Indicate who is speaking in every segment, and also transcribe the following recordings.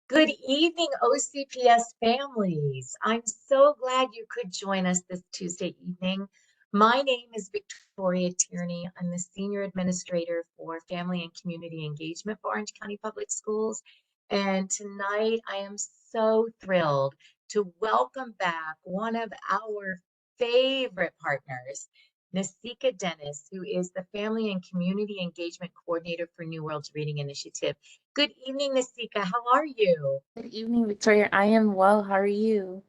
Speaker 1: Good evening, OCPS families. I'm so glad you could join us this Tuesday evening. My name is Victoria Tierney. I'm the Senior Administrator for Family and Community Engagement for Orange County Public Schools. And tonight I am so thrilled to welcome back one of our favorite partners, Nasika Dennis, who is the Family and Community Engagement Coordinator for New World's Reading Initiative. Good evening, Nasika. How are you?
Speaker 2: Good evening, Victoria. I am well. How are you?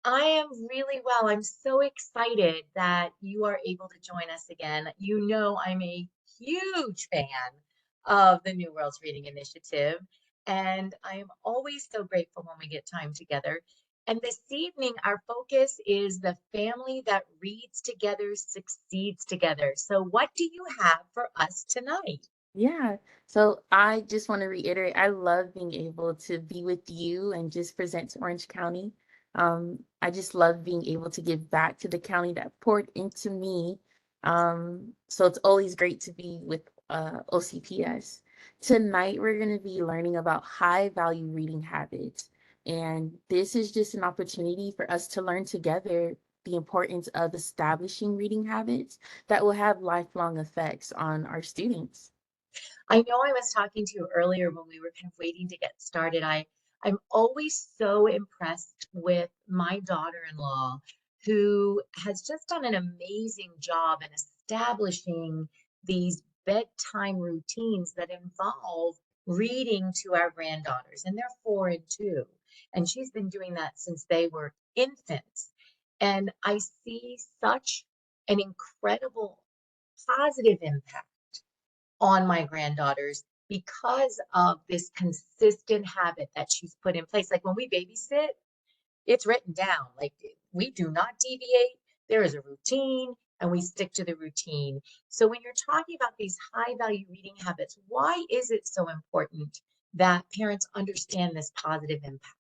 Speaker 1: I am really well. I'm so excited that you are able to join us again. You know, I'm a huge fan of the New Worlds Reading Initiative, and I am always so grateful when we get time together. And this evening, our focus is the family that reads together succeeds together. So, what do you have for us tonight?
Speaker 2: Yeah. So I just want to reiterate, I love being able to be with you and just present to Orange County. I just love being able to give back to the county that poured into me. So it's always great to be with OCPS. Tonight, we're going to be learning about high value reading habits. And this is just an opportunity for us to learn together the importance of establishing reading habits that will have lifelong effects on our students.
Speaker 1: I know I was talking to you earlier when we were kind of waiting to get started. I'm always so impressed with my daughter-in-law who has just done an amazing job in establishing these bedtime routines that involve reading to our granddaughters, and they're 4 and 2. And she's been doing that since they were infants. And I see such an incredible positive impact on my granddaughters because of this consistent habit that she's put in place. Like when we babysit, it's written down. Like we do not deviate. There is a routine and we stick to the routine. So when you're talking about these high value reading habits, why is it so important that parents understand this positive impact?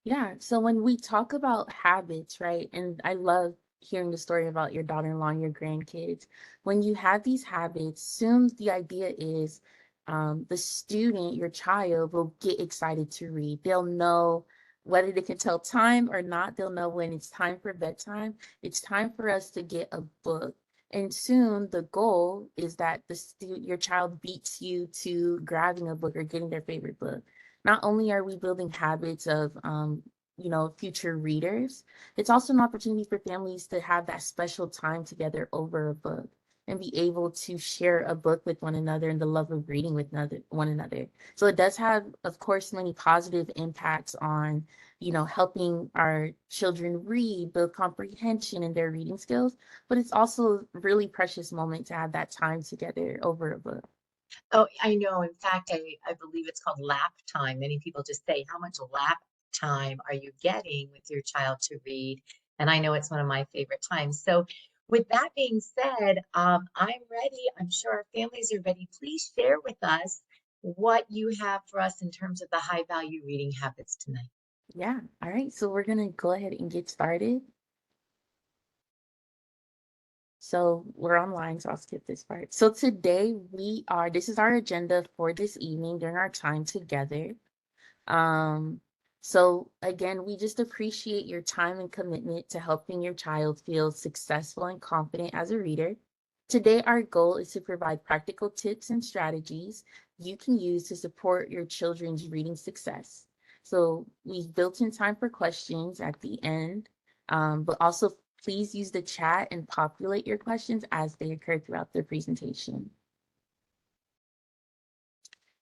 Speaker 2: Yeah. So when we talk about habits, right? And I love hearing the story about your daughter-in-law and your grandkids. When you have these habits, soon the idea is the student, your child, will get excited to read. They'll know whether they can tell time or not. They'll know when it's time for bedtime. It's time for us to get a book. And soon the goal is that your child beats you to grabbing a book or getting their favorite book. Not only are we building habits of future readers, it's also an opportunity for families to have that special time together over a book and be able to share a book with one another and the love of reading with one another. So it does have, of course, many positive impacts on, helping our children read, build comprehension in their reading skills, but it's also a really precious moment to have that time together over a book.
Speaker 1: Oh, I know. In fact, I believe it's called lap time. Many people just say, how much lap time are you getting with your child to read? And I know it's one of my favorite times. So, with that being said, I'm ready. I'm sure our families are ready. Please share with us what you have for us in terms of the high value reading habits tonight.
Speaker 2: Yeah. All right. So we're going to go ahead and get started. So we're online, so I'll skip this part. So today this is our agenda for this evening during our time together. Um, so again, we just appreciate your time and commitment to helping your child feel successful and confident as a reader. Today, our goal is to provide practical tips and strategies you can use to support your children's reading success. So we've built in time for questions at the end, but also please use the chat and populate your questions as they occur throughout the presentation.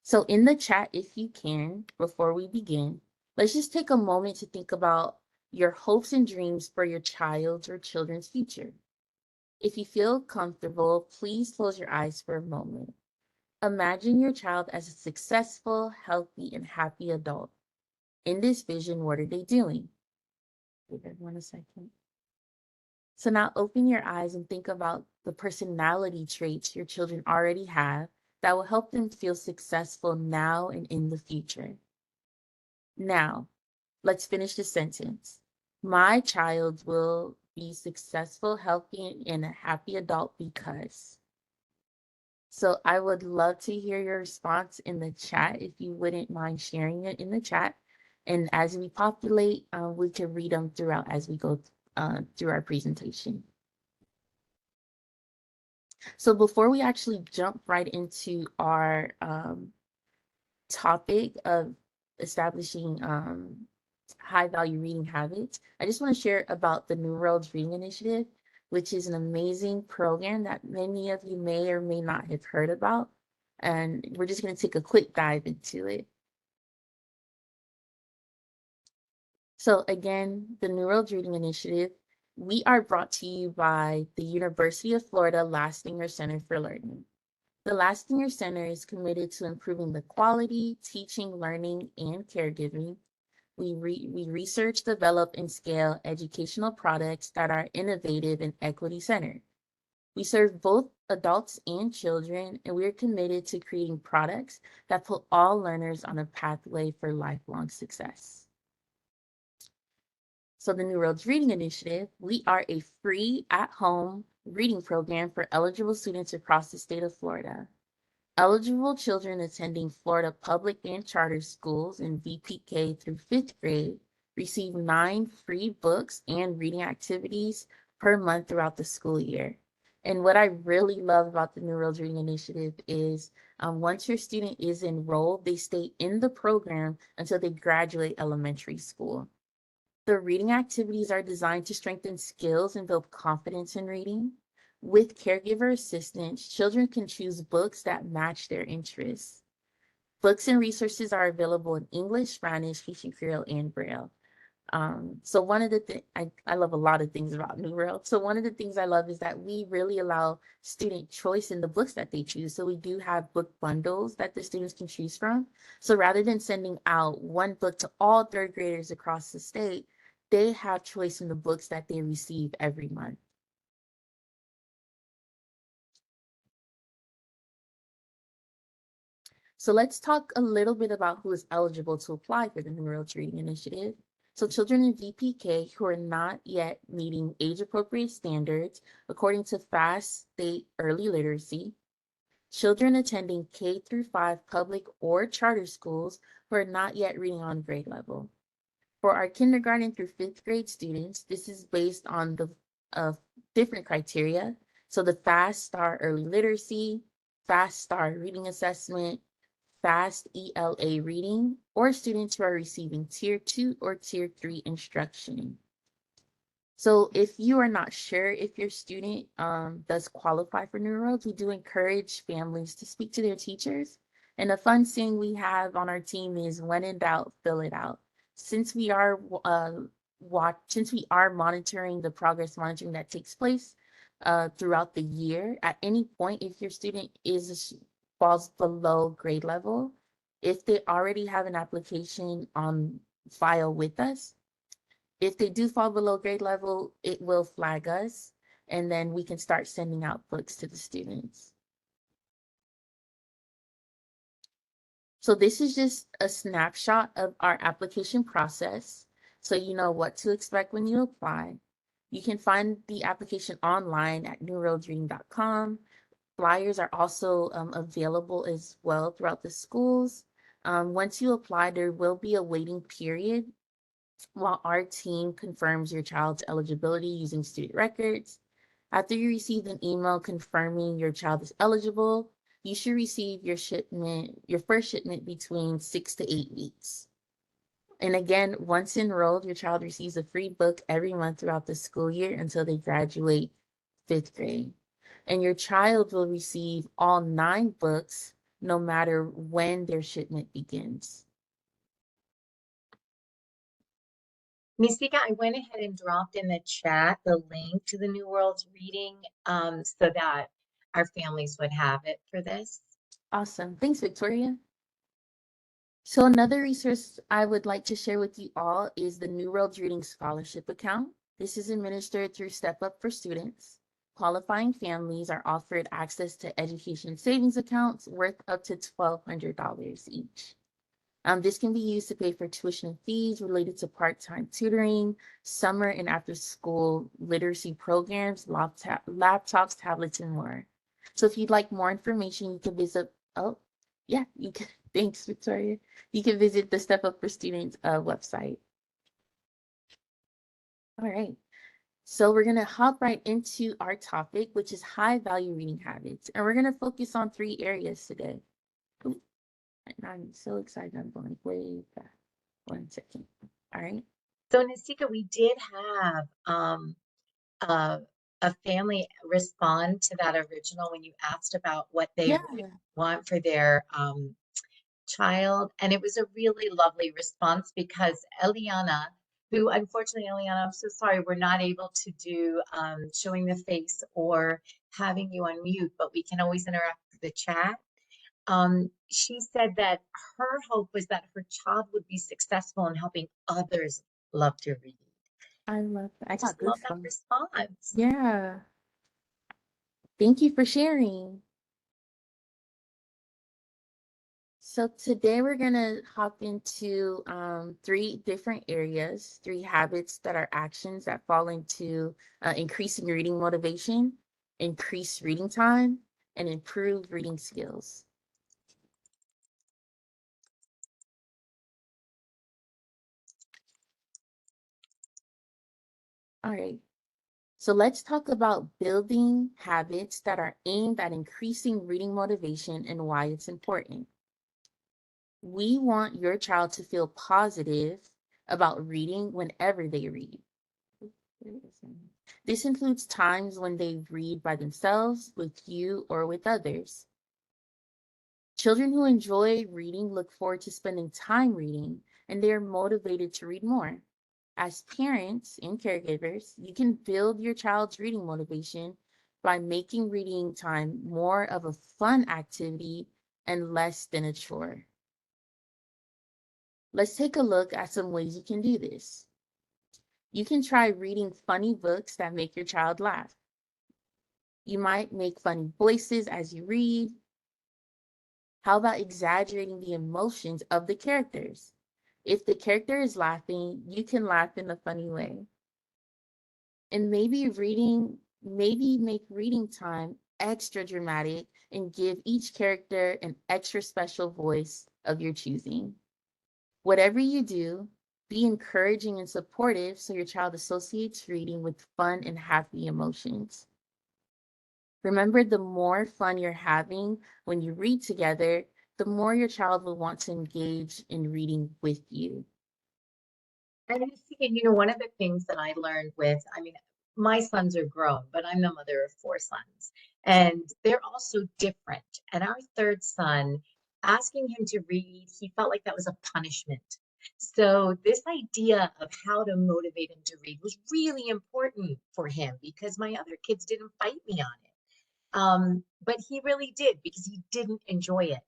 Speaker 2: So in the chat, if you can, before we begin, let's just take a moment to think about your hopes and dreams for your child's or children's future. If you feel comfortable, please close your eyes for a moment. Imagine your child as a successful, healthy, and happy adult. In this vision, what are they doing? Give everyone a second. So now open your eyes and think about the personality traits your children already have that will help them feel successful now and in the future. Now, let's finish the sentence. My child will be successful, healthy, and a happy adult because. So I would love to hear your response in the chat if you wouldn't mind sharing it in the chat. And as we populate, we can read them throughout as we go through our presentation. So before we actually jump right into our topic of establishing high value reading habits, I just want to share about the New Worlds Reading Initiative, which is an amazing program that many of you may or may not have heard about. And we're just going to take a quick dive into it. So again, the New Worlds Reading Initiative, we are brought to you by the University of Florida Lastinger Center for Learning. The Lastinger Center is committed to improving the quality, teaching, learning, and caregiving. We research, develop, and scale educational products that are innovative and equity-centered. We serve both adults and children, and we are committed to creating products that put all learners on a pathway for lifelong success. So the New Worlds Reading Initiative, we are a free at-home reading program for eligible students across the state of Florida. Eligible children attending Florida public and charter schools in VPK through 5th grade receive 9 free books and reading activities per month throughout the school year. And what I really love about the New Worlds Reading Initiative is once your student is enrolled, they stay in the program until they graduate elementary school. The reading activities are designed to strengthen skills and build confidence in reading. With caregiver assistance, children can choose books that match their interests. Books and resources are available in English, Spanish, Haitian Creole, and Braille. So one of the things, I love a lot of things about New World. So one of the things I love is that we really allow student choice in the books that they choose. So we do have book bundles that the students can choose from. So rather than sending out one book to all 3rd graders across the state, they have choice in the books that they receive every month. So let's talk a little bit about who is eligible to apply for the New Worlds Reading Initiative. So children in VPK who are not yet meeting age-appropriate standards according to FAST State Early Literacy, children attending K through 5 public or charter schools who are not yet reading on grade level. For our kindergarten through 5th grade students, this is based on the different criteria. So the FAST Star Early Literacy, FAST Star Reading Assessment, FAST ELA Reading, or students who are receiving Tier 2 or Tier 3 instruction. So if you are not sure if your student does qualify for New Worlds, we do encourage families to speak to their teachers. And a fun thing we have on our team is when in doubt, fill it out. Since we are monitoring the progress monitoring that takes place throughout the year, at any point, if your student falls below grade level, if they already have an application on file with us, if they do fall below grade level, it will flag us, and then we can start sending out books to the students. So this is just a snapshot of our application process, so you know what to expect when you apply. You can find the application online at newworldsreading.com. Flyers are also available as well throughout the schools. Once you apply, there will be a waiting period while our team confirms your child's eligibility using student records. After you receive an email confirming your child is eligible, you should receive your first shipment between 6 to 8 weeks. And again, once enrolled, your child receives a free book every month throughout the school year until they graduate 5th grade. And your child will receive all 9 books no matter when their shipment begins.
Speaker 1: Nisika, I went ahead and dropped in the chat the link to the New Worlds Reading so that our families would have it for this.
Speaker 2: Awesome. Thanks, Victoria. So another resource I would like to share with you all is the New Worlds Reading Scholarship Account. This is administered through Step Up for Students. Qualifying families are offered access to education savings accounts worth up to $1,200 each. This can be used to pay for tuition fees related to part-time tutoring, summer and after-school literacy programs, laptops, tablets, and more. So if you'd like more information, you can visit, oh, yeah, you can, thanks, Victoria. You can visit the Step Up for Students website. All right. So we're going to hop right into our topic, which is high value reading habits. And we're going to focus on 3 areas today. Ooh, I'm so excited. I'm going way back. 1 second. All right.
Speaker 1: So Nasika, we did have a, a family respond to that original when you asked about what they
Speaker 2: Yeah.
Speaker 1: would want for their child. And it was a really lovely response because Eliana, who unfortunately, Eliana, I'm so sorry, we're not able to do showing the face or having you on mute, but we can always interact with the chat. She said that her hope was that her child would be successful in helping others love to read.
Speaker 2: I love that. I
Speaker 1: I
Speaker 2: got
Speaker 1: just love that
Speaker 2: goosebumps.
Speaker 1: response.
Speaker 2: Yeah. Thank you for sharing. So today we're gonna hop into 3 different areas, 3 habits that are actions that fall into increasing reading motivation, increase reading time, and improve reading skills. All right. So let's talk about building habits that are aimed at increasing reading motivation and why it's important. We want your child to feel positive about reading whenever they read. This includes times when they read by themselves, with you, or with others. Children who enjoy reading look forward to spending time reading, and they are motivated to read more. As parents and caregivers, you can build your child's reading motivation by making reading time more of a fun activity and less than a chore. Let's take a look at some ways you can do this. You can try reading funny books that make your child laugh. You might make funny voices as you read. How about exaggerating the emotions of the characters? If the character is laughing, you can laugh in a funny way. And maybe make reading time extra dramatic and give each character an extra special voice of your choosing. Whatever you do, be encouraging and supportive so your child associates reading with fun and happy emotions. Remember, the more fun you're having when you read together, the more your child will want to engage in reading with you.
Speaker 1: And I think, one of the things that I learned with, I mean, my sons are grown, but I'm the mother of 4 sons, and they're also different. And our third son, asking him to read, he felt like that was a punishment. So this idea of how to motivate him to read was really important for him because my other kids didn't fight me on it. But he really did because he didn't enjoy it.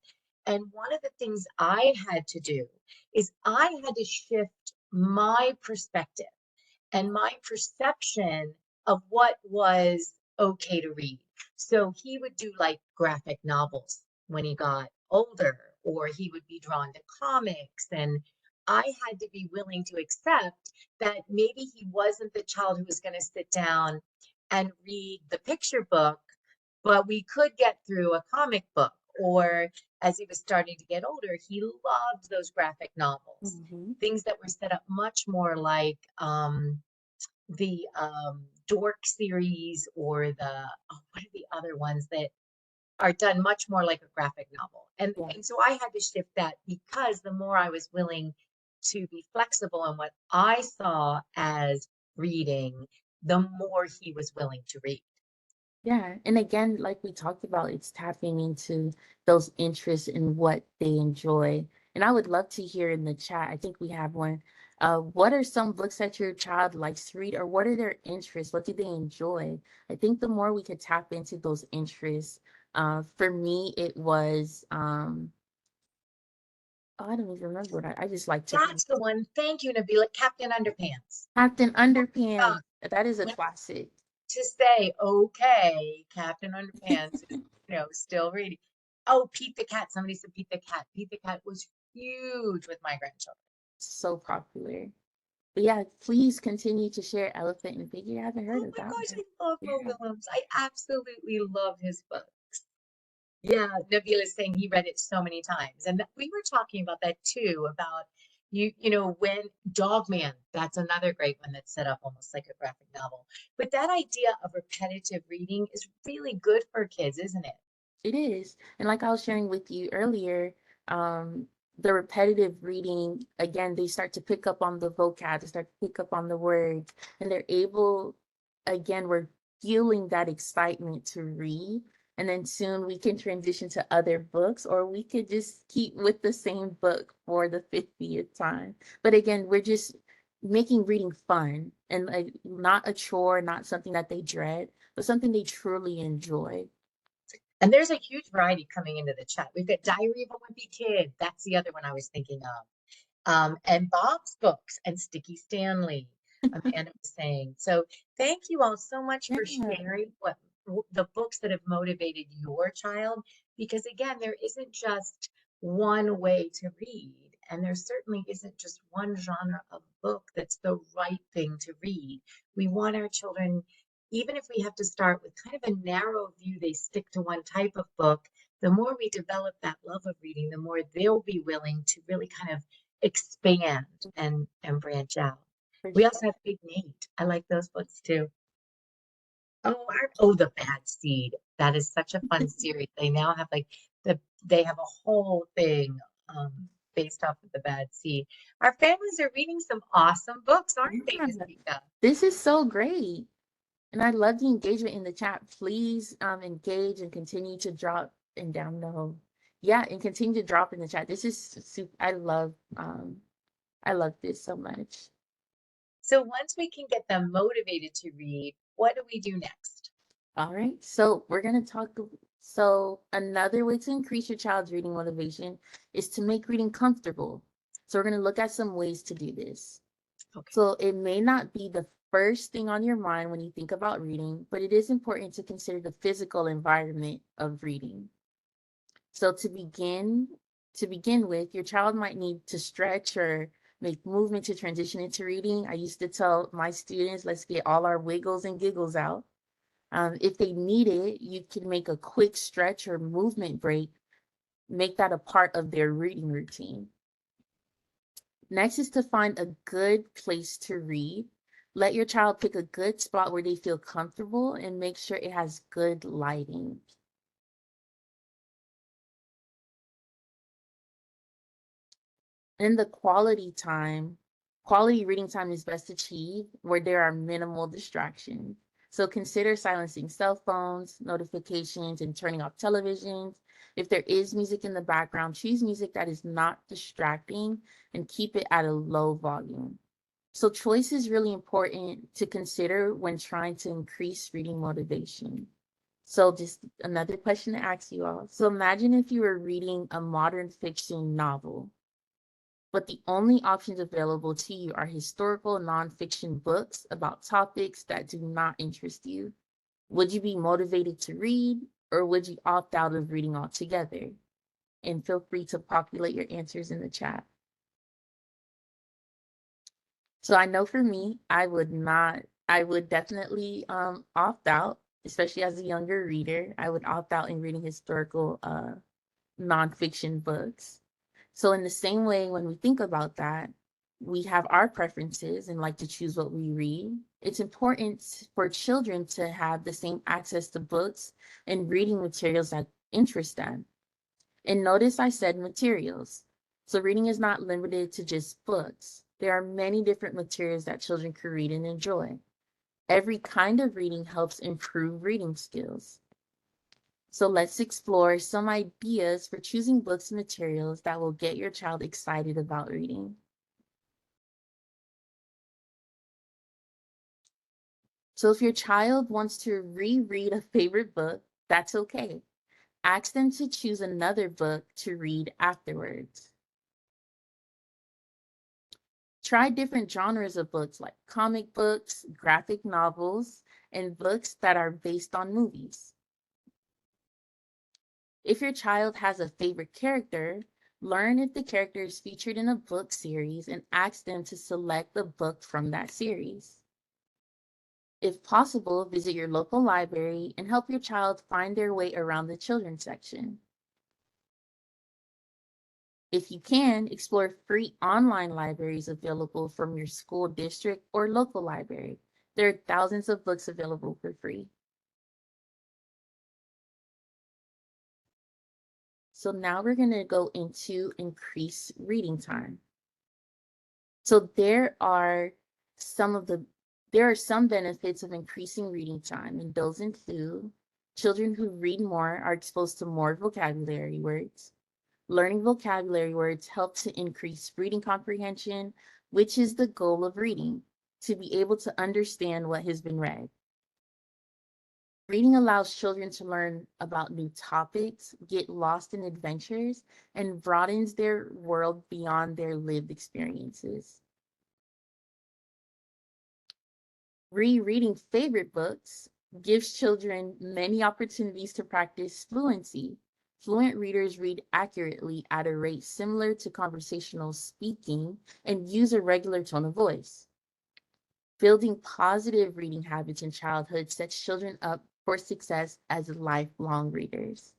Speaker 1: And one of the things I had to do is I had to shift my perspective and my perception of what was okay to read. So he would do like graphic novels when he got older, or he would be drawn to comics. And I had to be willing to accept that maybe he wasn't the child who was going to sit down and read the picture book, but we could get through a comic book. Or as he was starting to get older, he loved those graphic novels,
Speaker 2: Mhm.
Speaker 1: things that were set up much more like the Dork series, or the, oh, what are the other ones that are done much more like a graphic novel.
Speaker 2: Yeah.
Speaker 1: And so I had to shift that because the more I was willing to be flexible on what I saw as reading, the more he was willing to read.
Speaker 2: Yeah. And again, like we talked about, it's tapping into those interests and what they enjoy. And I would love to hear in the chat. I think we have one. What are some books that your child likes to read, or what are their interests? What do they enjoy? I think the more we could tap into those interests, for me, it was, oh, I don't even remember what I just like to read.
Speaker 1: That's the one. Thank you, Nabila. Captain Underpants.
Speaker 2: Captain
Speaker 1: Oh my
Speaker 2: Underpants.
Speaker 1: God.
Speaker 2: That is a
Speaker 1: When
Speaker 2: classic.
Speaker 1: to say, okay, Captain Underpants is, still reading. Oh, Pete the Cat. Somebody said Pete the Cat. Pete the Cat was huge with my grandchildren.
Speaker 2: So popular. But yeah, please continue to share Elephant and Piggy. I haven't heard
Speaker 1: Oh
Speaker 2: of
Speaker 1: my
Speaker 2: that
Speaker 1: gosh,
Speaker 2: one.
Speaker 1: I love Mo
Speaker 2: Yeah.
Speaker 1: Willems. I absolutely love his books. Yeah, Nabila is saying he read it so many times. And we were talking about that too, about when Dog Man, that's another great one that's set up almost like a graphic novel. But that idea of repetitive reading is really good for kids, isn't it?
Speaker 2: It is. And like I was sharing with you earlier, the repetitive reading, again, they start to pick up on the vocab, they start to pick up on the words, and they're able, again, we're fueling that excitement to read. And then soon we can transition to other books, or we could just keep with the same book for the 50th time. But again, we're just making reading fun and like not a chore, not something that they dread, but something they truly enjoy.
Speaker 1: And there's a huge variety coming into the chat. We've got Diary of a Wimpy Kid. That's the other one I was thinking of. And Bob's Books and Sticky Stanley, Amanda was saying. So thank you all so much for
Speaker 2: Yeah.
Speaker 1: sharing the books that have motivated your child, because again, there isn't just one way to read, and there certainly isn't just one genre of book that's the right thing to read. We want our children, even if we have to start with kind of a narrow view, they stick to one type of book. The more we develop that love of reading, the more they'll be willing to really kind of expand and branch out.
Speaker 2: For
Speaker 1: We
Speaker 2: sure.
Speaker 1: also have Big Nate. I like those books too. Oh, The Bad Seed. That is such a fun series. They now have like they have a whole thing based off of The Bad Seed. Our families are reading some awesome books, aren't they,
Speaker 2: Yeah.
Speaker 1: Miss Mika?
Speaker 2: This is so great. And I love the engagement in the chat. Please engage and continue to drop and download. Yeah, and continue to drop in the chat. This is super I love this so much.
Speaker 1: So once we can get them motivated to read, what do we do next?
Speaker 2: All right. So we're gonna talk. So another way to increase your child's reading motivation is to make reading comfortable. So we're gonna look at some ways to do this.
Speaker 1: Okay.
Speaker 2: So it may not be the first thing on your mind when you think about reading, but it is important to consider the physical environment of reading. So to begin with, your child might need to stretch or make movement to transition into reading. I used to tell my students, let's get all our wiggles and giggles out. If they need it, you can make a quick stretch or movement break, make that a part of their reading routine. Next is to find a good place to read. Let your child pick a good spot where they feel comfortable and make sure it has good lighting. And the quality reading time is best achieved where there are minimal distractions. So consider silencing cell phones, notifications, and turning off televisions. If there is music in the background, choose music that is not distracting and keep it at a low volume. So choice is really important to consider when trying to increase reading motivation. So just another question to ask you all. So imagine if you were reading a modern fiction novel, but the only options available to you are historical nonfiction books about topics that do not interest you. Would you be motivated to read, or would you opt out of reading altogether? And feel free to populate your answers in the chat. So I know for me, I would definitely opt out, especially as a younger reader. I would opt out in reading historical nonfiction books. So in the same way, when we think about that, we have our preferences and like to choose what we read. It's important for children to have the same access to books and reading materials that interest them. And notice I said materials. So reading is not limited to just books. There are many different materials that children can read and enjoy. Every kind of reading helps improve reading skills. So let's explore some ideas for choosing books and materials that will get your child excited about reading. So if your child wants to reread a favorite book, that's okay. Ask them to choose another book to read afterwards. Try different genres of books like comic books, graphic novels, and books that are based on movies. If your child has a favorite character, learn if the character is featured in a book series and ask them to select the book from that series. If possible, visit your local library and help your child find their way around the children's section. If you can, explore free online libraries available from your school district or local library. There are thousands of books available for free. So now we're going to go into increased reading time. So there are some benefits of increasing reading time, and those include children who read more are exposed to more vocabulary words. Learning vocabulary words helps to increase reading comprehension, which is the goal of reading, to be able to understand what has been read. Reading allows children to learn about new topics, get lost in adventures, and broadens their world beyond their lived experiences. Rereading favorite books gives children many opportunities to practice fluency. Fluent readers read accurately at a rate similar to conversational speaking and use a regular tone of voice. Building positive reading habits in childhood sets children up for success as lifelong readers.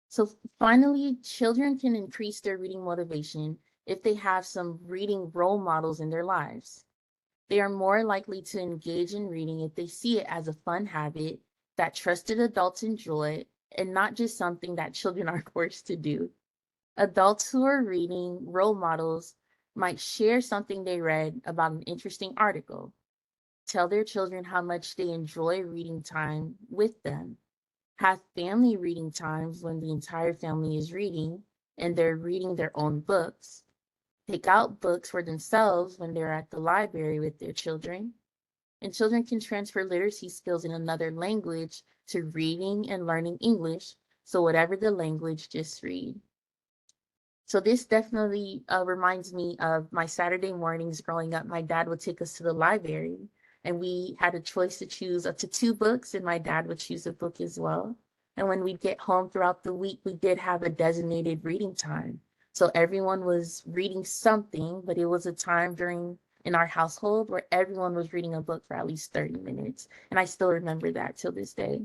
Speaker 2: So finally, children can increase their reading motivation if they have some reading role models in their lives. They are more likely to engage in reading if they see it as a fun habit that trusted adults enjoy and not just something that children are forced to do. Adults who are reading role models might share something they read about an interesting article, tell their children how much they enjoy reading time with them, have family reading times when the entire family is reading and they're reading their own books, pick out books for themselves when they're at the library with their children, and children can transfer literacy skills in another language to reading and learning English. So whatever the language, just read. So this definitely reminds me of my Saturday mornings growing up. My dad would take us to the library and we had a choice to choose up to 2 books, and my dad would choose a book as well. And when we'd get home throughout the week, we did have a designated reading time. So everyone was reading something, but it was a time in our household where everyone was reading a book for at least 30 minutes. And I still remember that till this day.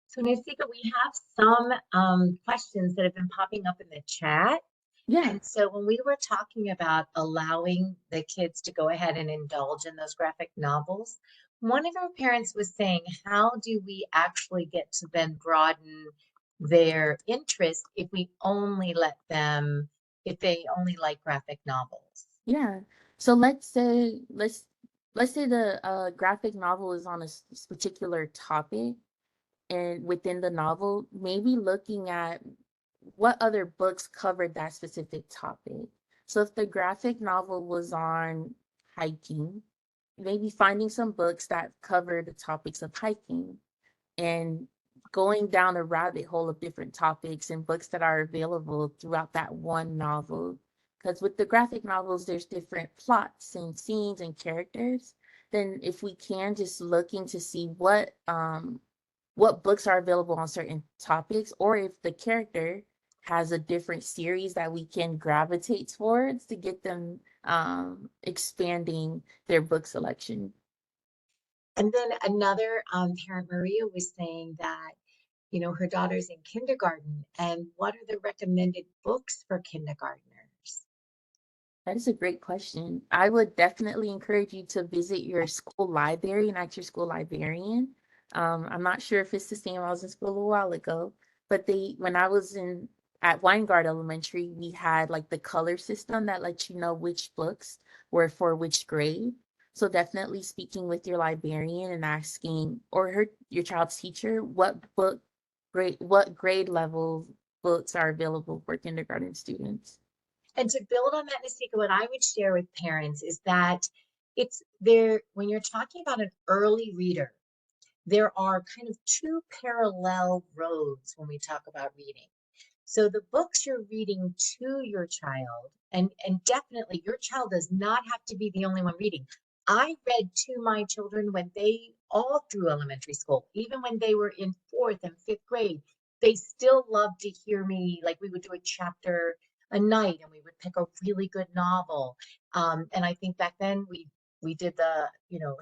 Speaker 1: So Nasika, we have some questions that have been popping up in the chat.
Speaker 2: Yeah.
Speaker 1: And so when we were talking about allowing the kids to go ahead and indulge in those graphic novels, one of our parents was saying, how do we actually get to then broaden their interest if they only like graphic novels?
Speaker 2: Yeah. So let's say the graphic novel is on a particular topic, and within the novel, maybe looking at what other books covered that specific topic. So if the graphic novel was on hiking, maybe finding some books that cover the topics of hiking and going down a rabbit hole of different topics and books that are available throughout that one novel. Because with the graphic novels, there's different plots and scenes and characters. Then if we can just looking to see what books are available on certain topics, or if the character has a different series that we can gravitate towards to get them expanding their book selection.
Speaker 1: And then another parent, Maria, was saying that, her daughter's in kindergarten, and what are the recommended books for kindergartners?
Speaker 2: That is a great question. I would definitely encourage you to visit your school library and ask your school librarian. I'm not sure if it's the same. I was in school a while ago, but when I was in at Weingard Elementary, we had like the color system that lets you know which books were for which grade. So definitely speaking with your librarian and asking, or your child's teacher, what grade level books are available for kindergarten students.
Speaker 1: And to build on that, Nasika, what I would share with parents is that it's there when you're talking about an early reader, there are kind of two parallel roads when we talk about reading. So the books you're reading to your child, and definitely your child does not have to be the only one reading. I read to my children when they all through elementary school, even when they were in fourth and fifth grade. they still love to hear me. Like we would do a chapter a night and we would pick a really good novel. And I think back then we did the,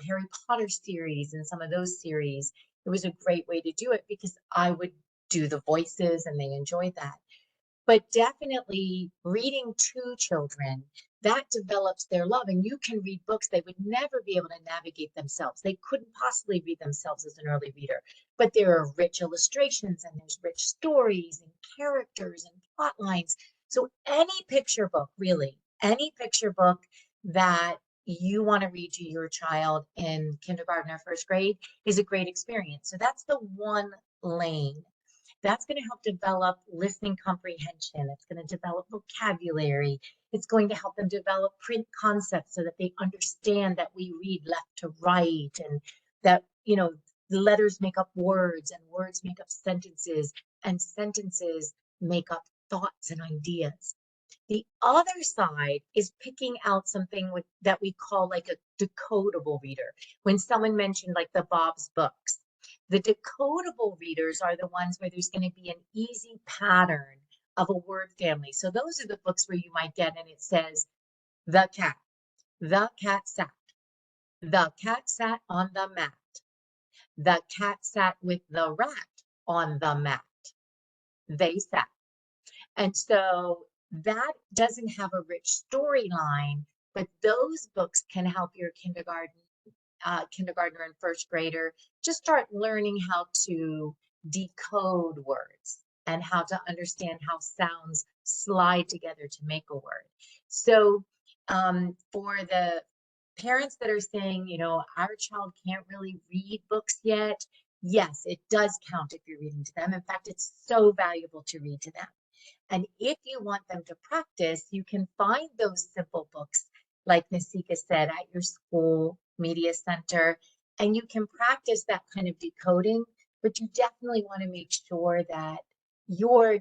Speaker 1: Harry Potter series and some of those series. It was a great way to do it because I would do the voices and they enjoyed that. But definitely reading to children, that develops their love. And you can read books they would never be able to navigate themselves. They couldn't possibly read themselves as an early reader. But there are rich illustrations and there's rich stories and characters and plot lines. So any picture book, really, any picture book that you want to read to your child in kindergarten or first grade is a great experience. So that's the one lane. That's going to help develop listening comprehension. It's going to develop vocabulary. It's going to help them develop print concepts so that they understand that we read left to right and that, the letters make up words and words make up sentences and sentences make up thoughts and ideas. The other side is picking out something that we call like a decodable reader. When someone mentioned like the Bob's books, the decodable readers are the ones where there's going to be an easy pattern of a word family. So those are the books where you might get, and it says, the cat sat, the cat sat on the mat, the cat sat with the rat on the mat, they sat. And so that doesn't have a rich storyline, but those books can help your kindergartner and first grader just start learning how to decode words and how to understand how sounds slide together to make a word. So for the parents that are saying, our child can't really read books yet, yes, it does count if you're reading to them. In fact, it's so valuable to read to them. And if you want them to practice, you can find those simple books, like Nasika said, at your school media center, and you can practice that kind of decoding, but you definitely want to make sure that you're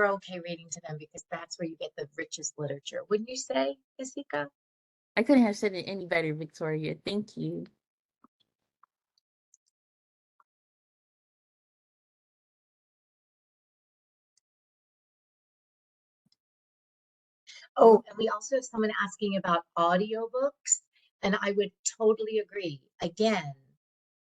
Speaker 1: okay reading to them because that's where you get the richest literature. Wouldn't you say, Nasika?
Speaker 2: I couldn't have said it any better, Victoria. Thank you.
Speaker 1: Oh, and we also have someone asking about audiobooks, and I would totally agree. Again,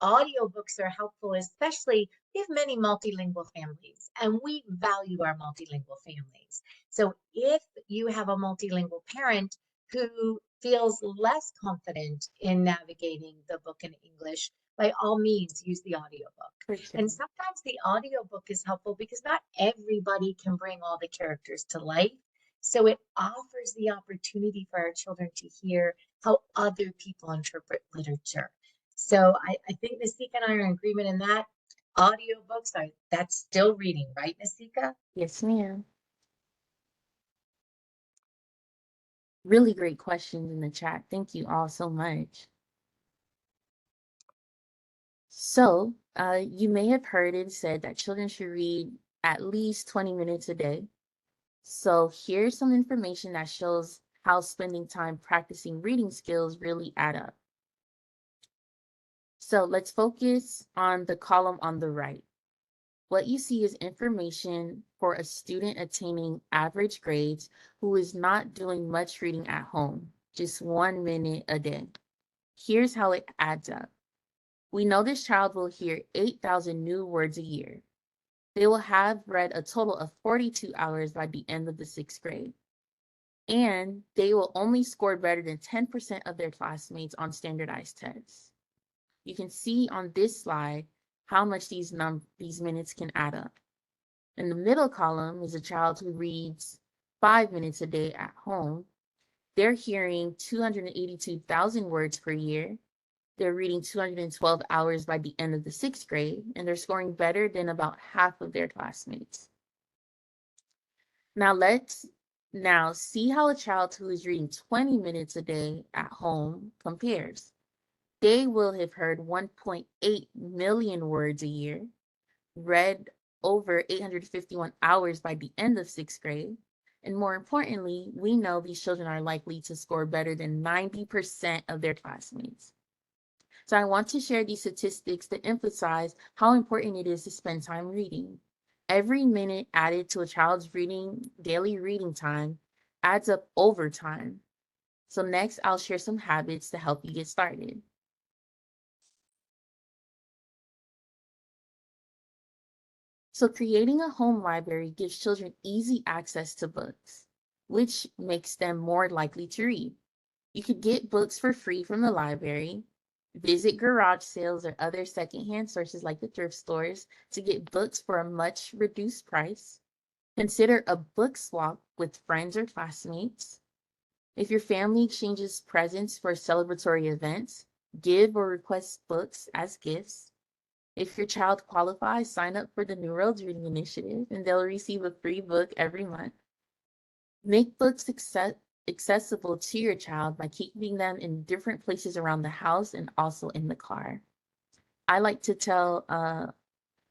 Speaker 1: audiobooks are helpful, especially we have many multilingual families, and we value our multilingual families. So if you have a multilingual parent who feels less confident in navigating the book in English, by all means, use the audiobook.
Speaker 2: For sure.
Speaker 1: And sometimes the audiobook is helpful because not everybody can bring all the characters to life. So it offers the opportunity for our children to hear how other people interpret literature. So I think Nasika and I are in agreement in that. Audiobooks that's still reading, right, Nasika?
Speaker 2: Yes, ma'am. Really great questions in the chat. Thank you all so much. So, you may have heard it said that children should read at least 20 minutes a day. So here's some information that shows how spending time practicing reading skills really add up. So let's focus on the column on the right. What you see is information for a student attaining average grades who is not doing much reading at home, just 1 minute a day. Here's how it adds up. We know this child will hear 8,000 new words a year. They will have read a total of 42 hours by the end of the 6th grade. And they will only score better than 10% of their classmates on standardized tests. You can see on this slide how much these minutes can add up. In the middle column is a child who reads 5 minutes a day at home. They're hearing 282,000 words per year. They're reading 212 hours by the end of the 6th grade, and they're scoring better than about half of their classmates. Now let's see how a child who is reading 20 minutes a day at home compares. They will have heard 1.8 million words a year, read over 851 hours by the end of 6th grade, and more importantly, we know these children are likely to score better than 90% of their classmates. So I want to share these statistics to emphasize how important it is to spend time reading. Every minute added to a child's daily reading time adds up over time. So next, I'll share some habits to help you get started. So creating a home library gives children easy access to books, which makes them more likely to read. You could get books for free from the library, visit garage sales or other secondhand sources like the thrift stores to get books for a much reduced price. Consider a book swap with friends or classmates. If your family exchanges presents for celebratory events, give or request books as gifts. If your child qualifies, sign up for the New Worlds Reading Initiative and they'll receive a free book every month. Make books accessible to your child by keeping them in different places around the house and also in the car. I like to tell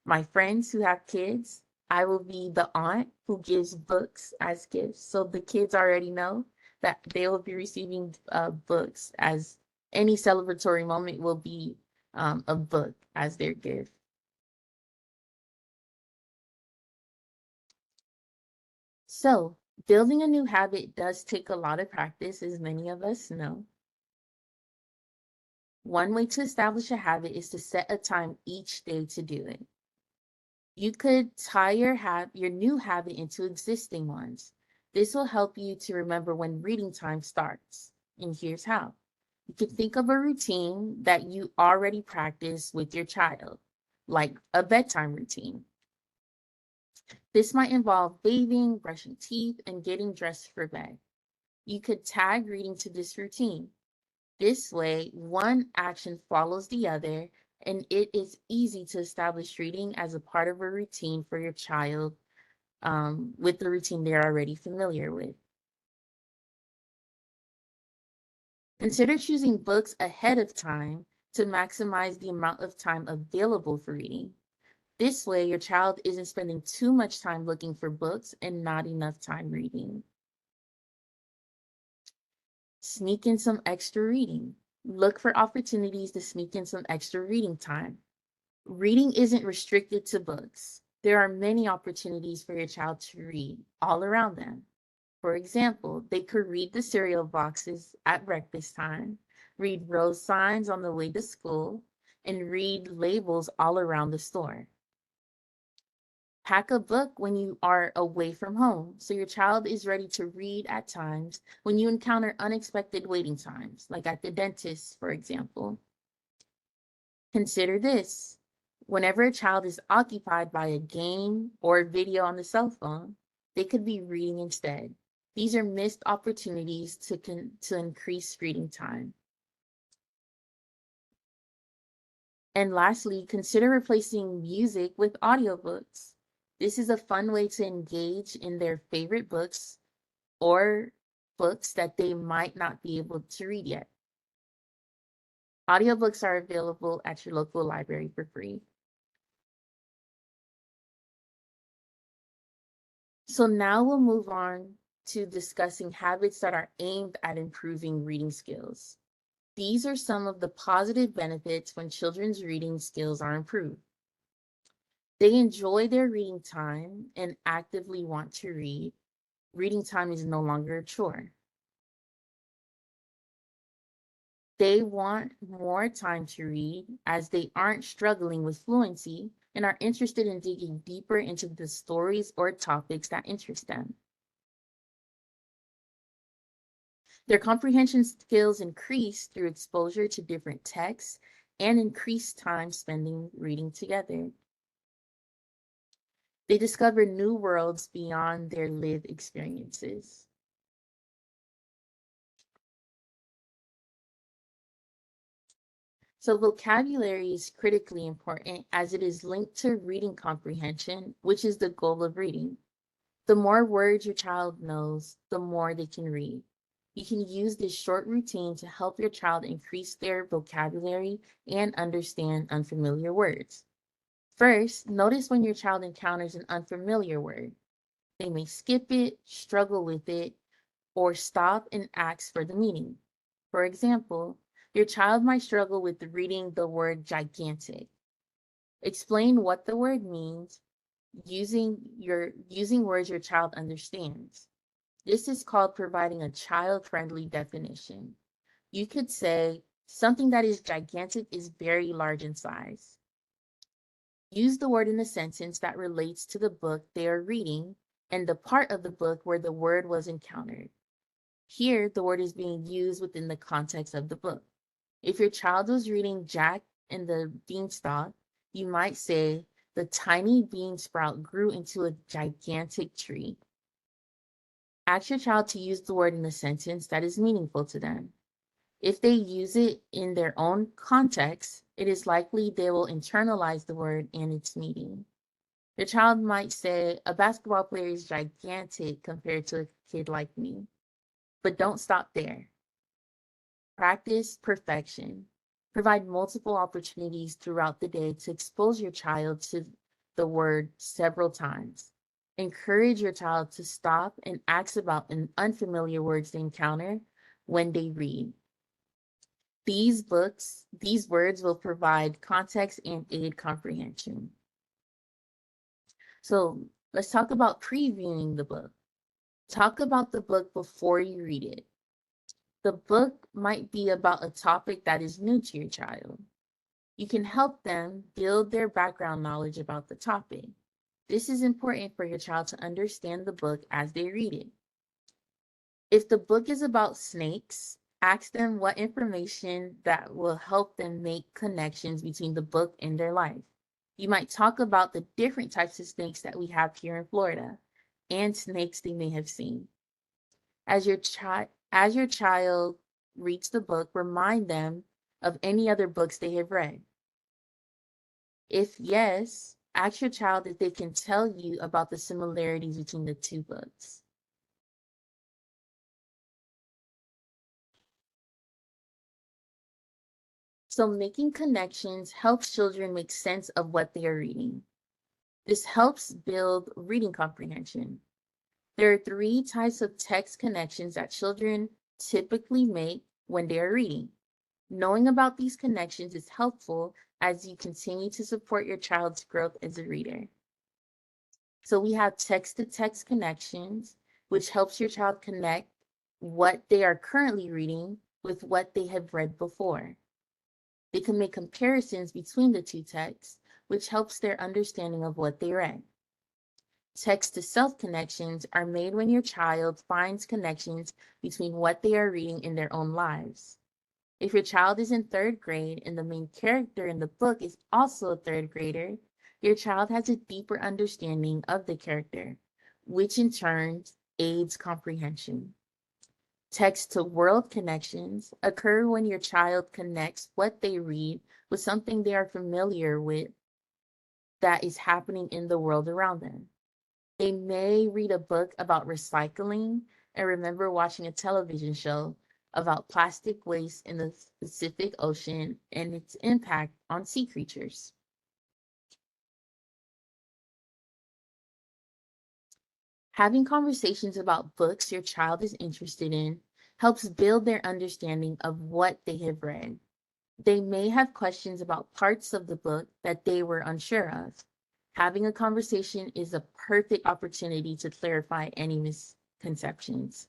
Speaker 2: my friends who have kids, I will be the aunt who gives books as gifts. So the kids already know that they will be receiving books, as any celebratory moment will be a book as their gift. So building a new habit does take a lot of practice, as many of us know. One way to establish a habit is to set a time each day to do it. You could tie your new habit into existing ones. This will help you to remember when reading time starts. And here's how. You can think of a routine that you already practice with your child, like a bedtime routine. This might involve bathing, brushing teeth, and getting dressed for bed. You could tag reading to this routine. This way, one action follows the other, and it is easy to establish reading as a part of a routine for your child with the routine they're already familiar with. Consider choosing books ahead of time to maximize the amount of time available for reading. This way, your child isn't spending too much time looking for books and not enough time reading. Sneak in some extra reading. Look for opportunities to sneak in some extra reading time. Reading isn't restricted to books. There are many opportunities for your child to read all around them. For example, they could read the cereal boxes at breakfast time, read road signs on the way to school, and read labels all around the store. Pack a book when you are away from home so your child is ready to read at times when you encounter unexpected waiting times, like at the dentist, for example. Consider this. Whenever a child is occupied by a game or a video on the cell phone, they could be reading instead. These are missed opportunities to increase reading time. And lastly, consider replacing music with audiobooks. This is a fun way to engage in their favorite books or books that they might not be able to read yet. Audiobooks are available at your local library for free. So now we'll move on to discussing habits that are aimed at improving reading skills. These are some of the positive benefits when children's reading skills are improved. They enjoy their reading time and actively want to read. Reading time is no longer a chore. They want more time to read as they aren't struggling with fluency and are interested in digging deeper into the stories or topics that interest them. Their comprehension skills increase through exposure to different texts and increased time spending reading together. They discover new worlds beyond their lived experiences. So vocabulary is critically important as it is linked to reading comprehension, which is the goal of reading. The more words your child knows, the more they can read. You can use this short routine to help your child increase their vocabulary and understand unfamiliar words. First, notice when your child encounters an unfamiliar word. They may skip it, struggle with it, or stop and ask for the meaning. For example, your child might struggle with reading the word gigantic. Explain what the word means, using words your child understands. This is called providing a child-friendly definition. You could say something that is gigantic is very large in size. Use the word in a sentence that relates to the book they are reading and the part of the book where the word was encountered. Here, the word is being used within the context of the book. If your child was reading Jack and the Beanstalk, you might say, the tiny bean sprout grew into a gigantic tree. Ask your child to use the word in a sentence that is meaningful to them. If they use it in their own context, it is likely they will internalize the word and its meaning. Your child might say, a basketball player is gigantic compared to a kid like me. But don't stop there. Practice perfection. Provide multiple opportunities throughout the day to expose your child to the word several times. Encourage your child to stop and ask about an unfamiliar words they encounter when they read. These words will provide context and aid comprehension. So let's talk about previewing the book. Talk about the book before you read it. The book might be about a topic that is new to your child. You can help them build their background knowledge about the topic. This is important for your child to understand the book as they read it. If the book is about snakes, ask them what information that will help them make connections between the book and their life. You might talk about the different types of snakes that we have here in Florida and snakes they may have seen. As your child reads the book, remind them of any other books they have read. If yes, ask your child if they can tell you about the similarities between the two books. So making connections helps children make sense of what they are reading. This helps build reading comprehension. There are 3 types of text connections that children typically make when they are reading. Knowing about these connections is helpful as you continue to support your child's growth as a reader. So we have text-to-text connections, which helps your child connect what they are currently reading with what they have read before. They can make comparisons between the 2 texts, which helps their understanding of what they read. Text-to-self connections are made when your child finds connections between what they are reading in their own lives. If your child is in 3rd grade and the main character in the book is also a 3rd grader, your child has a deeper understanding of the character, which in turn aids comprehension. Text-to-world connections occur when your child connects what they read with something they are familiar with that is happening in the world around them. They may read a book about recycling and remember watching a television show about plastic waste in the Pacific Ocean and its impact on sea creatures. Having conversations about books your child is interested in helps build their understanding of what they have read. They may have questions about parts of the book that they were unsure of. Having a conversation is a perfect opportunity to clarify any misconceptions.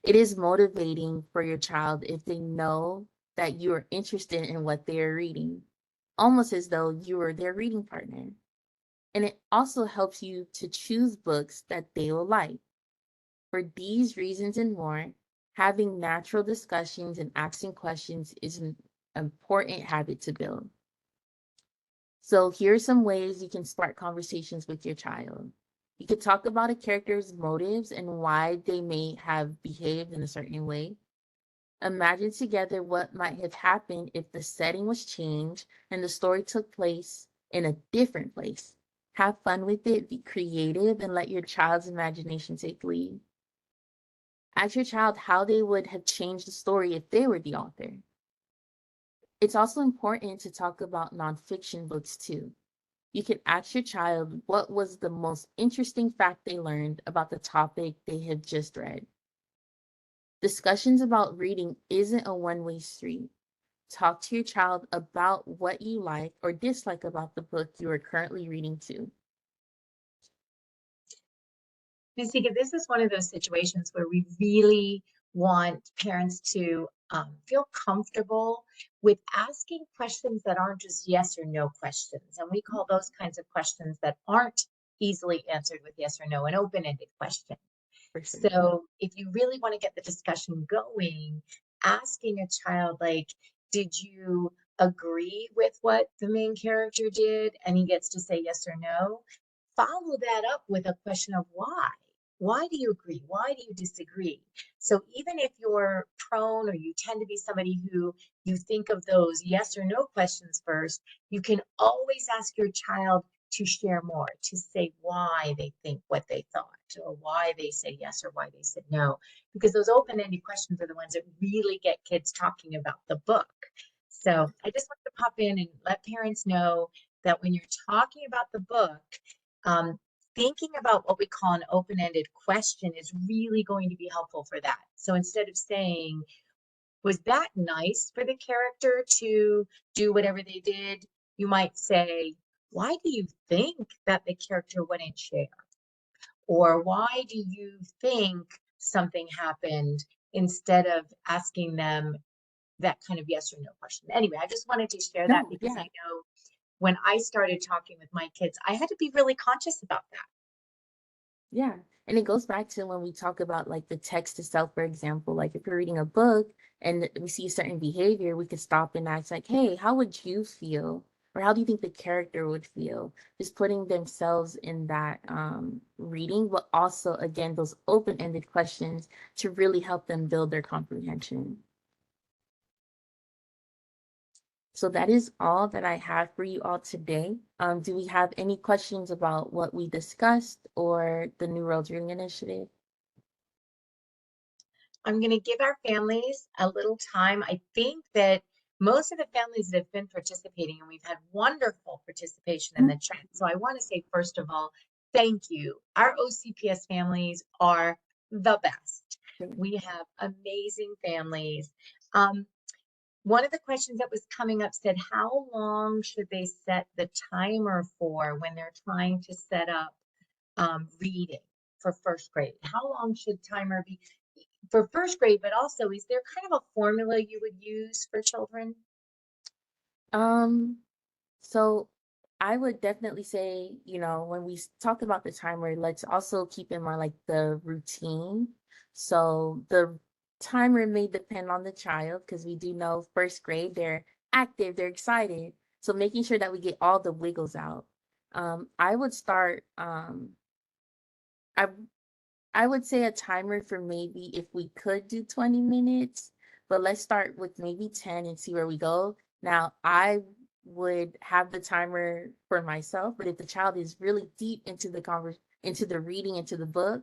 Speaker 2: It is motivating for your child if they know that you are interested in what they are reading, almost as though you are their reading partner. And it also helps you to choose books that they will like. For these reasons and more, having natural discussions and asking questions is an important habit to build. So here are some ways you can start conversations with your child. You could talk about a character's motives and why they may have behaved in a certain way. Imagine together what might have happened if the setting was changed and the story took place in a different place. Have fun with it, be creative, and let your child's imagination take lead. Ask your child how they would have changed the story if they were the author. It's also important to talk about nonfiction books too. You can ask your child what was the most interesting fact they learned about the topic they have just read. Discussions about reading isn't a one-way street. Talk to your child about what you like or dislike about the book you are currently reading too.
Speaker 1: Jessica, this is one of those situations where we really want parents to feel comfortable with asking questions that aren't just yes or no questions. And we call those kinds of questions that aren't easily answered with yes or no an open-ended question.
Speaker 2: For sure.
Speaker 1: So if you really want to get the discussion going, asking a child, like, did you agree with what the main character did? And he gets to say yes or no. Follow that up with a question of why. Why do you agree? Why do you disagree? So even if you're prone or you tend to be somebody who you think of those yes or no questions first, you can always ask your child to share more, to say why they think what they thought, or why they say yes or why they said no. Because those open-ended questions are the ones that really get kids talking about the book. So I just wanted to pop in and let parents know that when you're talking about the book, um, thinking about what we call an open-ended question is really going to be helpful for that. So instead of saying, was that nice for the character to do whatever they did? You might say, why do you think that the character wouldn't share? Or why do you think something happened, instead of asking them that kind of yes or no question? Anyway, I just wanted to share that
Speaker 2: No,
Speaker 1: because I
Speaker 2: yeah.
Speaker 1: know when I started talking with my kids, I had to be really conscious about that.
Speaker 2: Yeah. And it goes back to when we talk about like the text itself, for example, like if you're reading a book and we see a certain behavior, we could stop and ask like, hey, how would you feel? Or how do you think the character would feel? Just putting themselves in that reading, but also again, those open-ended questions to really help them build their comprehension. So that is all that I have for you all today. Do we have any questions about what we discussed or the New World Reading Initiative?
Speaker 1: I'm going to give our families a little time. I think that most of the families that have been participating, and we've had wonderful participation in the chat. So I want to say, first of all, thank you. Our OCPS families are the best. We have amazing families. Um, One of the questions that was coming up said, how long should they set the timer for when they're trying to set up reading for first grade? How long should timer be for first grade? But also, is there kind of a formula you would use for children?
Speaker 2: Um, so I would definitely say, when we talk about the timer, let's also keep in mind like the routine. So the timer may depend on the child because we do know first grade, they're active, they're excited. So making sure that we get all the wiggles out. I would start, I I would say a timer for maybe if we could do 20 minutes, but let's start with maybe 10 and see where we go. Now, I would have the timer for myself, but if the child is really deep into the into the reading, into the book,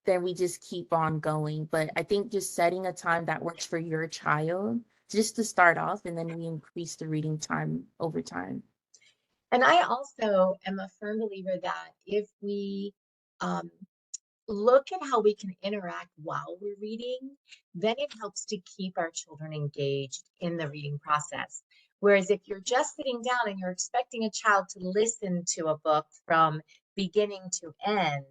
Speaker 2: then we just keep on going. But I think just setting a time that works for your child just to start off, and then we increase the reading time over time.
Speaker 1: And I also am a firm believer that if we um, look at how we can interact while we're reading, then it helps to keep our children engaged in the reading process. Whereas if you're just sitting down and you're expecting a child to listen to a book from beginning to end,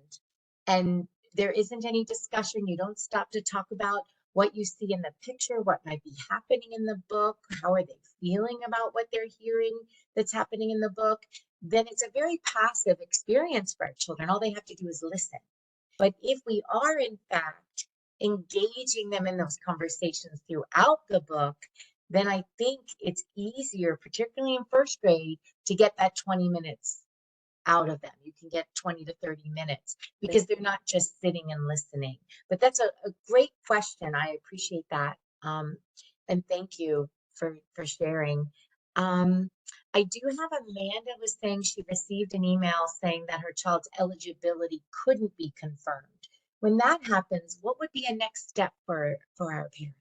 Speaker 1: and there isn't any discussion, you don't stop to talk about what you see in the picture, what might be happening in the book, how are they feeling about what they're hearing that's happening in the book, then it's a very passive experience for our children. All they have to do is listen. But if we are, in fact, engaging them in those conversations throughout the book, then I think it's easier, particularly in first grade, to get that 20 minutes out of them. You can get 20 to 30 minutes because they're not just sitting and listening. But that's a great question. I appreciate that. And thank you for sharing. Um, I do have Amanda was saying she received an email saying that her child's eligibility couldn't be confirmed. When that happens, what would be a next step for our parent?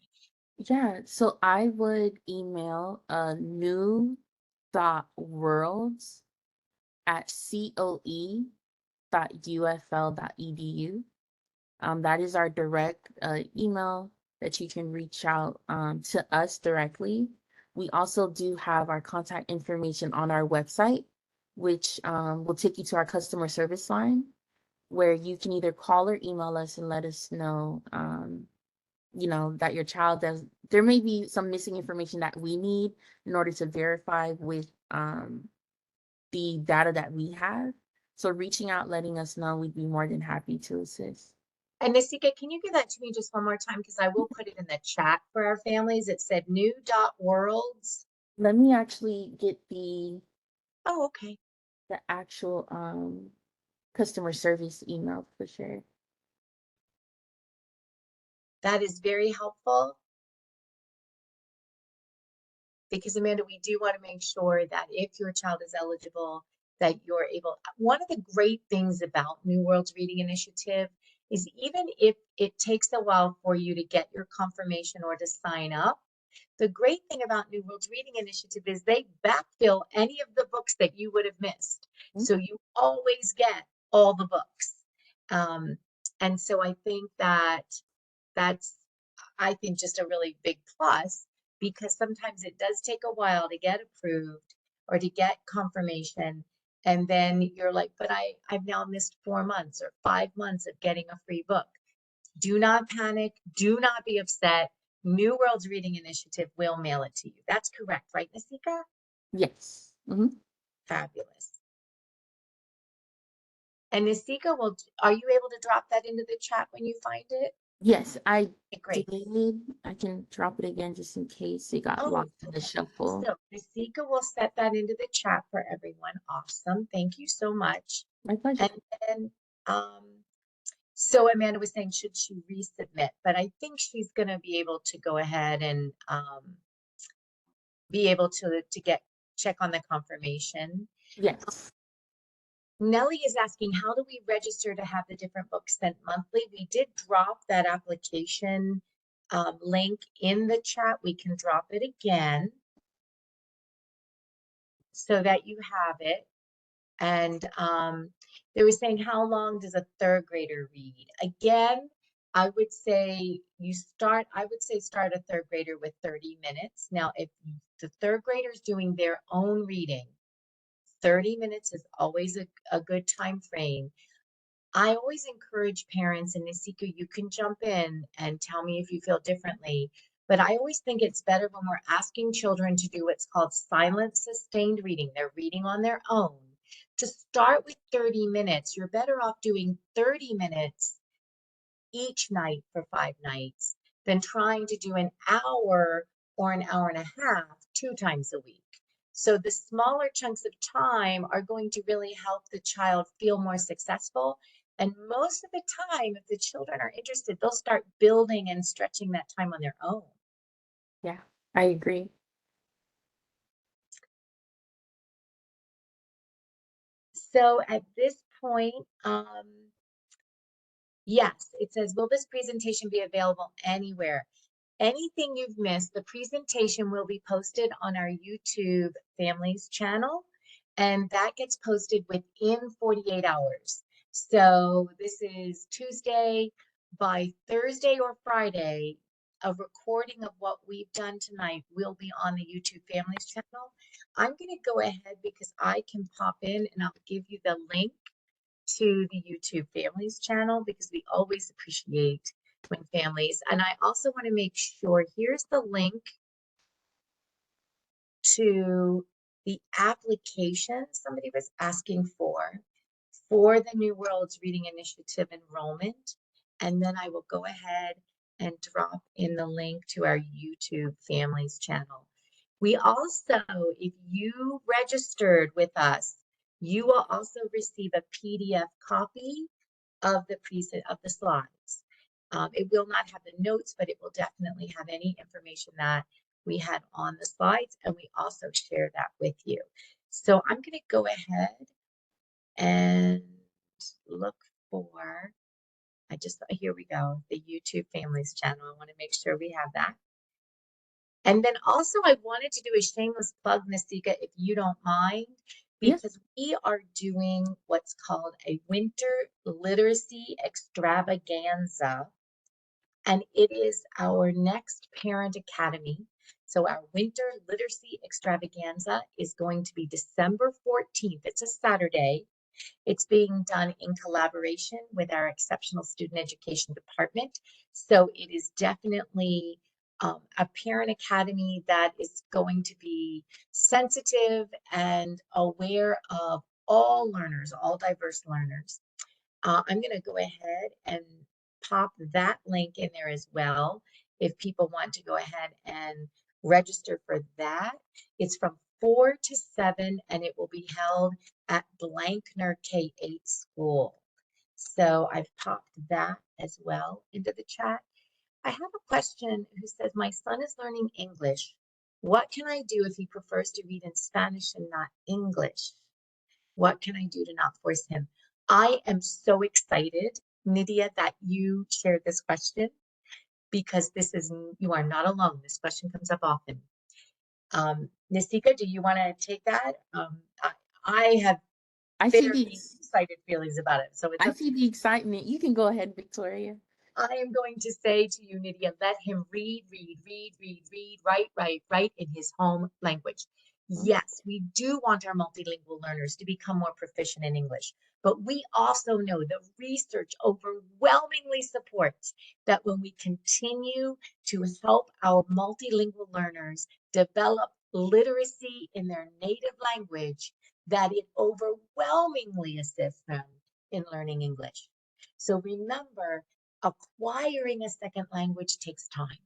Speaker 2: Yeah, so I would email new.worlds at coe.ufl.edu. That is our direct email that you can reach out to us directly. We also do have our contact information on our website, which will take you to our customer service line. where you can either call or email us and let us know, that your child does. There may be some missing information that we need in order to verify with the data that we have. So reaching out, letting us know, we'd be more than happy to assist.
Speaker 1: And Nasika, can you give that to me just one more time? Because I will put it in the chat for our families. It said new dot worlds.
Speaker 2: Let me actually get
Speaker 1: Oh, okay.
Speaker 2: the actual customer service email for sure.
Speaker 1: That is very helpful because Amanda, we do want to make sure that if your child is eligible, that you're able. One of the great things about New Worlds Reading Initiative is even if it takes a while for you to get your confirmation or to sign up, the great thing about New Worlds Reading Initiative is they backfill any of the books that you would have missed.
Speaker 2: Mm.
Speaker 1: So you always get all the books. And so I think that's, I think, just a really big plus because sometimes it does take a while to get approved or to get confirmation. And then you're like, but I've now missed 4 months or 5 months of getting a free book. Do not panic. Do not be upset. New Worlds Reading Initiative will mail it to you. That's correct, right, Nasika?
Speaker 2: Yes.
Speaker 1: Fabulous. And Nasika, are you able to drop that into the chat when you find it?
Speaker 2: Yes, I
Speaker 1: Okay, great.
Speaker 2: did. I can drop it again just in case it got
Speaker 1: Oh,
Speaker 2: lost in the
Speaker 1: okay.
Speaker 2: shuffle.
Speaker 1: So Nasika will set that into the chat for everyone. Awesome. Thank you so much.
Speaker 2: My pleasure.
Speaker 1: And then, so Amanda was saying, should she resubmit? But I think she's going to be able to go ahead and be able to check on the confirmation.
Speaker 2: Yes.
Speaker 1: Nellie is asking, how do we register to have the different books sent monthly? We did drop that application link in the chat. We can drop it again so that you have it. And they were saying, how long does a third grader read? Again, I would say start a third grader with 30 minutes. Now, if the third grader is doing their own reading, 30 minutes is always a good time frame. I always encourage parents, and Nisika, you can jump in and tell me if you feel differently, but I always think it's better when we're asking children to do what's called silent sustained reading. They're reading on their own. To start with 30 minutes, you're better off doing 30 minutes each night for 5 nights than trying to do an hour or an hour and a half 2 times a week. So the smaller chunks of time are going to really help the child feel more successful. And most of the time, if the children are interested, they'll start building and stretching that time on their own.
Speaker 2: Yeah, I agree.
Speaker 1: So at this point, yes, it says, will this presentation be available anywhere? Anything you've missed, the presentation will be posted on our YouTube Families channel, and that gets posted within 48 hours. So this is Tuesday. By Thursday or Friday, a recording of what we've done tonight will be on the YouTube Families channel. I'm going to go ahead because I can pop in and I'll give you the link to the YouTube Families channel because we always appreciate when families, and I also want to make sure, here's the link to the application somebody was asking for the New Worlds Reading Initiative enrollment. And then I will go ahead and drop in the link to our YouTube Families channel. We also, if you registered with us, you will also receive a PDF copy of the slides. It will not have the notes, but it will definitely have any information that we had on the slides, and we also share that with you. So I'm going to go ahead and look for, here we go, the YouTube Families channel. I want to make sure we have that. And then also I wanted to do a shameless plug, Nasika, if you don't mind,
Speaker 2: Yes.
Speaker 1: because we are doing what's called a winter literacy extravaganza. And it is our next parent academy. So our winter literacy extravaganza is going to be December 14th. It's a Saturday. It's being done in collaboration with our Exceptional Student Education Department. So it is definitely a parent academy that is going to be sensitive and aware of all learners, all diverse learners. I'm going to go ahead and pop that link in there as well. If people want to go ahead and register for that, it's from 4 to 7 and it will be held at Blankner K-8 school. So I've popped that as well into the chat. I have a question who says, my son is learning English. What can I do if he prefers to read in Spanish and not English? What can I do to not force him? I am so excited, Nydia, that you shared this question because you are not alone. This question comes up often. Nisika, do you want to take that? I have
Speaker 2: I see
Speaker 1: very
Speaker 2: the
Speaker 1: excited feelings about it. So it's
Speaker 2: I
Speaker 1: up
Speaker 2: see the excitement. You can go ahead, Victoria.
Speaker 1: I am going to say to you, Nydia, let him write in his home language. Yes, we do want our multilingual learners to become more proficient in English, but we also know the research overwhelmingly supports that when we continue to help our multilingual learners develop literacy in their native language, that it overwhelmingly assists them in learning English. So remember, acquiring a second language takes time.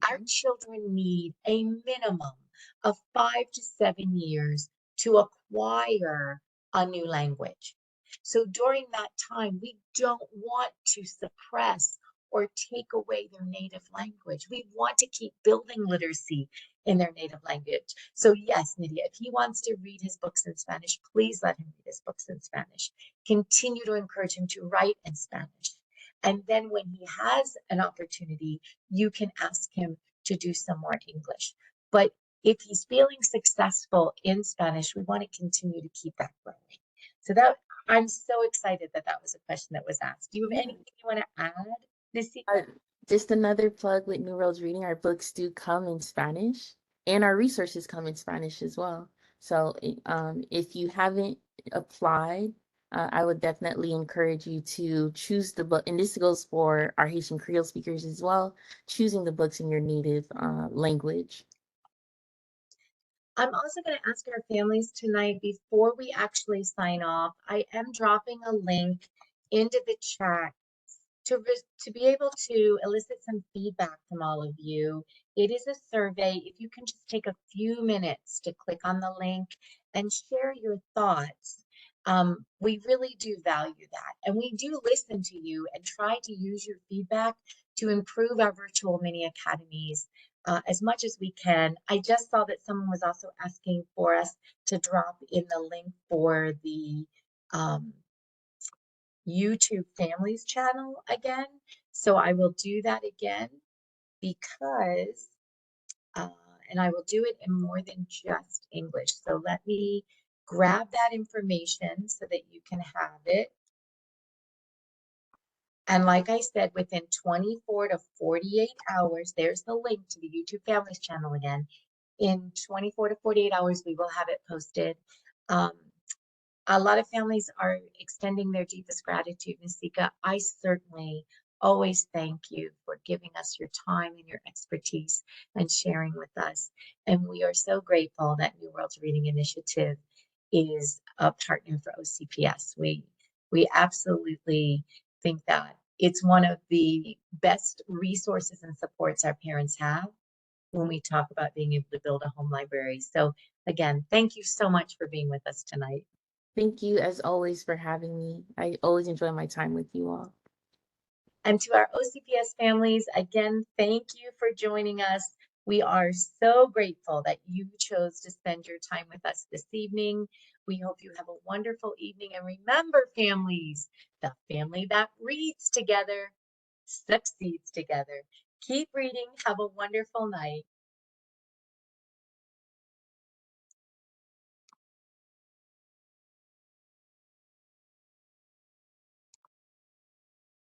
Speaker 1: Our
Speaker 2: Mhm.
Speaker 1: children need a minimum of 5 to 7 years to acquire a new language. So during that time, we don't want to suppress or take away their native language. We want to keep building literacy in their native language. So yes, Nydia, if he wants to read his books in Spanish, please let him read his books in Spanish. Continue to encourage him to write in Spanish. And then when he has an opportunity, you can ask him to do some more English. But if he's feeling successful in Spanish, we want to continue to keep that growing. So that I'm so excited that that was a question that was asked. Do you have
Speaker 2: Yeah.
Speaker 1: anything you want to add,
Speaker 2: Uh,
Speaker 1: Nisika?
Speaker 2: just another plug with New Worlds Reading. Our books do come in Spanish, and our resources come in Spanish as well. So, if you haven't applied, I would definitely encourage you to choose the book. And this goes for our Haitian Creole speakers as well, choosing the books in your native language.
Speaker 1: I'm also going to ask our families tonight before we actually sign off. I am dropping a link into the chat to be able to elicit some feedback from all of you. It is a survey. If you can just take a few minutes to click on the link and share your thoughts, we really do value that. And we do listen to you and try to use your feedback to improve our virtual mini academies as much as we can. I just saw that someone was also asking for us to drop in the link for the um, YouTube Families channel again. So I will do that again because, uh, and I will do it in more than just English. So let me grab that information so that you can have it. And like I said, within 24 to 48 hours, there's the link to the YouTube Families channel again. In 24 to 48 hours, we will have it posted. Um, a lot of families are extending their deepest gratitude, Nisika. I certainly always thank you for giving us your time and your expertise and sharing with us. And we are so grateful that New Worlds Reading Initiative is a partner for OCPS. We absolutely think that it's one of the best resources and supports our parents have when we talk about being able to build a home library. So again, thank you so much for being with us tonight.
Speaker 2: Thank you, as always, for having me. I always enjoy my time with you all.
Speaker 1: And to our OCPS families, again, thank you for joining us. We are so grateful that you chose to spend your time with us this evening. We hope you have a wonderful evening. And remember, families, the family that reads together succeeds together. Keep reading. Have a wonderful night.